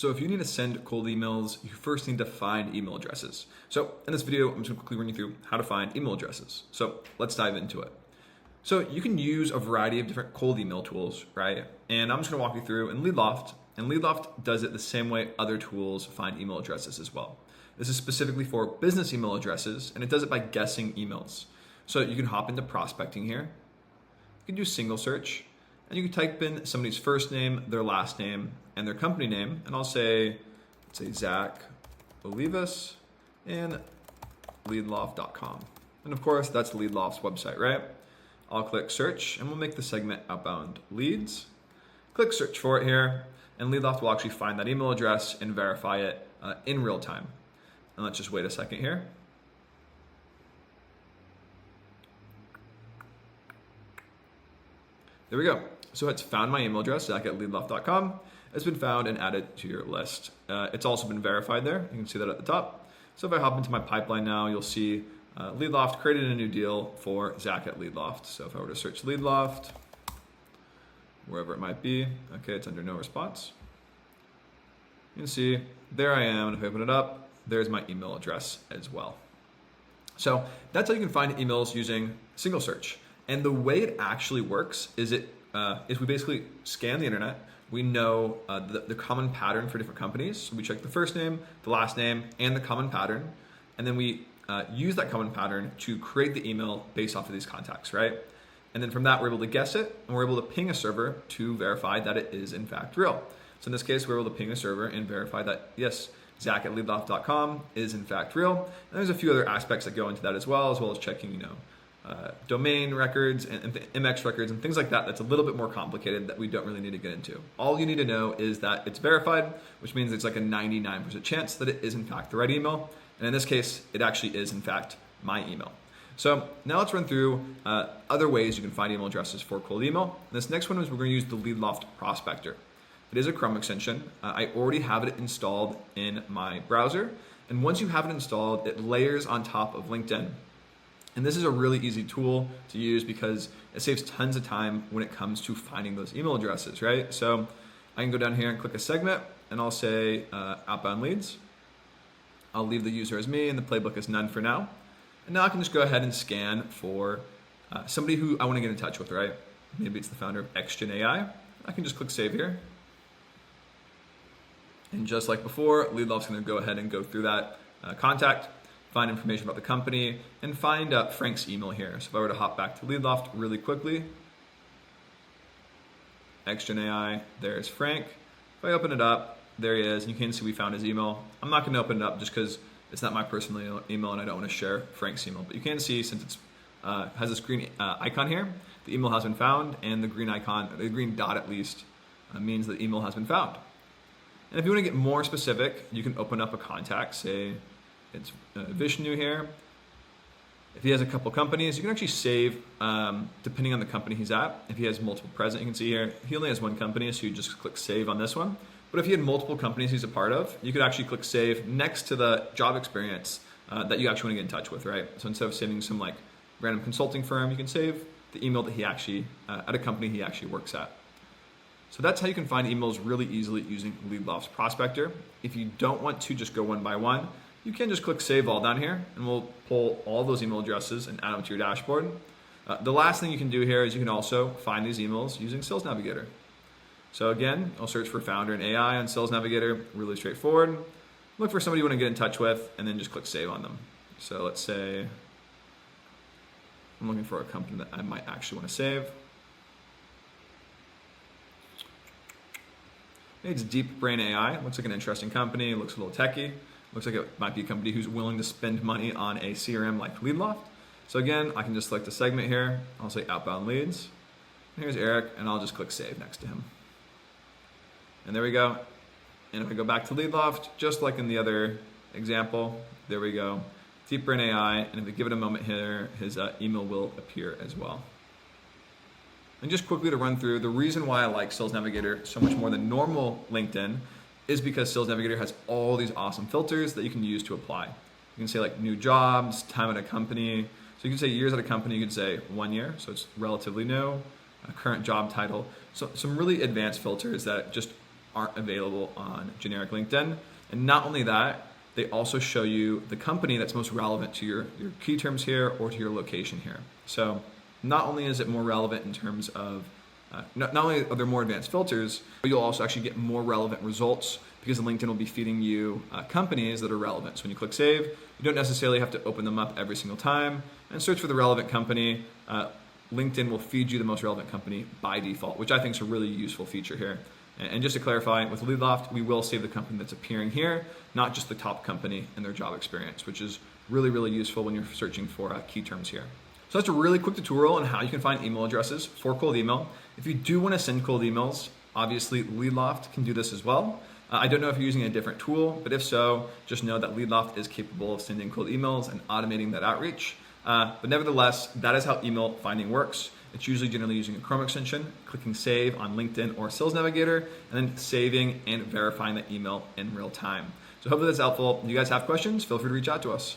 So if you need to send cold emails, you first need to find email addresses. So in this video, I'm just gonna quickly run you through how to find email addresses. So let's dive into it. So you can use a variety of different cold email tools, right? And I'm just gonna walk you through in LeadLoft, and LeadLoft does it the same way other tools find email addresses as well. This is specifically for business email addresses, and it does it by guessing emails. So you can hop into prospecting here. You can do single search, and you can type in somebody's first name, their last name, and their company name. And I'll say, let's say Zach Olivas and LeadLoft.com. And of course, that's LeadLoft's website, right? I'll click search, and we'll make the segment outbound leads. Click search for it here, and LeadLoft will actually find that email address and verify it in real time. And let's just wait a second here. There we go. So it's found my email address, Zach at LeadLoft.com. It's been found and added to your list. It's also been verified there. You can see that at the top. So if I hop into my pipeline now, you'll see LeadLoft created a new deal for Zach at LeadLoft. So if I were to search LeadLoft, wherever it might be, okay, it's under no response. You can see there I am, and if I open it up, there's my email address as well. So that's how you can find emails using single search. And the way it actually works is we basically scan the internet. We know the common pattern for different companies. So we check the first name, the last name, and the common pattern. And then we use that common pattern to create the email based off of these contacts, right? And then from that, we're able to guess it, and we're able to ping a server to verify that it is in fact real. So in this case, we're able to ping a server and verify that, yes, Zach at LeadLoft.com is in fact real. And there's a few other aspects that go into that as well as checking, domain records and MX records and things like that. That's a little bit more complicated that we don't really need to get into. All you need to know is that it's verified, which means it's like a 99% chance that it is in fact the right email. And in this case, it actually is in fact my email. So now let's run through other ways you can find email addresses for cold email. And this next one is we're going to use the LeadLoft Prospector. It is a Chrome extension. I already have it installed in my browser. And once you have it installed, it layers on top of LinkedIn. And this is a really easy tool to use because it saves tons of time when it comes to finding those email addresses, right? So I can go down here and click a segment, and I'll say outbound leads. I'll leave the user as me, and the playbook is none for now. And now I can just go ahead and scan for somebody who I want to get in touch with, right? Maybe it's the founder of XGen AI. I can just click save here. And just like before, LeadLoft's going to go ahead and go through that contact, find information about the company, and find Frank's email here. So if I were to hop back to LeadLoft really quickly, XGen AI, there's Frank. If I open it up, there he is, and you can see we found his email. I'm not going to open it up just because it's not my personal email and I don't want to share Frank's email. But you can see since it has this green icon here, the email has been found, and the green icon, the green dot at least, means the email has been found. And if you want to get more specific, you can open up a contact, say it's Vishnu here. If he has a couple companies, you can actually save depending on the company he's at. If he has multiple present, you can see here, he only has one company, so you just click save on this one. But if he had multiple companies he's a part of, you could actually click save next to the job experience that you actually want to get in touch with, right? So instead of saving some like random consulting firm, you can save the email that he actually, at a company he actually works at. So that's how you can find emails really easily using LeadLoft's Prospector. If you don't want to just go one by one, you can just click save all down here, and we'll pull all those email addresses and add them to your dashboard. The last thing you can do here is you can also find these emails using Sales Navigator. So again, I'll search for founder and AI on Sales Navigator, really straightforward. Look for somebody you want to get in touch with, and then just click save on them. So let's say I'm looking for a company that I might actually want to save. It's Deep Brain AI. Looks like an interesting company. Looks a little techy. Looks like it might be a company who's willing to spend money on a CRM like LeadLoft. So again, I can just select a segment here. I'll say outbound leads. And here's Eric, and I'll just click save next to him. And there we go. And if I go back to LeadLoft, just like in the other example, there we go. Deep Brain AI, and if we give it a moment here, his email will appear as well. And just quickly to run through, the reason why I like Sales Navigator so much more than normal LinkedIn is because Sales Navigator has all these awesome filters that you can use to apply. You can say like new jobs, time at a company. So you can say years at a company, you can say 1 year, so it's relatively new, a current job title. So some really advanced filters that just aren't available on generic LinkedIn. And not only that, they also show you the company that's most relevant to your key terms here or to your location here. So not only is it more relevant in terms of, not only are there more advanced filters, but you'll also actually get more relevant results because LinkedIn will be feeding you companies that are relevant. So when you click save, you don't necessarily have to open them up every single time and search for the relevant company. LinkedIn will feed you the most relevant company by default, which I think is a really useful feature here. And just to clarify, with LeadLoft, we will save the company that's appearing here, not just the top company and their job experience, which is really, really useful when you're searching for key terms here. So that's a really quick tutorial on how you can find email addresses for cold email. If you do want to send cold emails, obviously LeadLoft can do this as well. I don't know if you're using a different tool, but if so, just know that LeadLoft is capable of sending cold emails and automating that outreach. But nevertheless, that is how email finding works. It's usually generally using a Chrome extension, clicking save on LinkedIn or Sales Navigator, and then saving and verifying that email in real time. So hopefully that's helpful. If you guys have questions, feel free to reach out to us.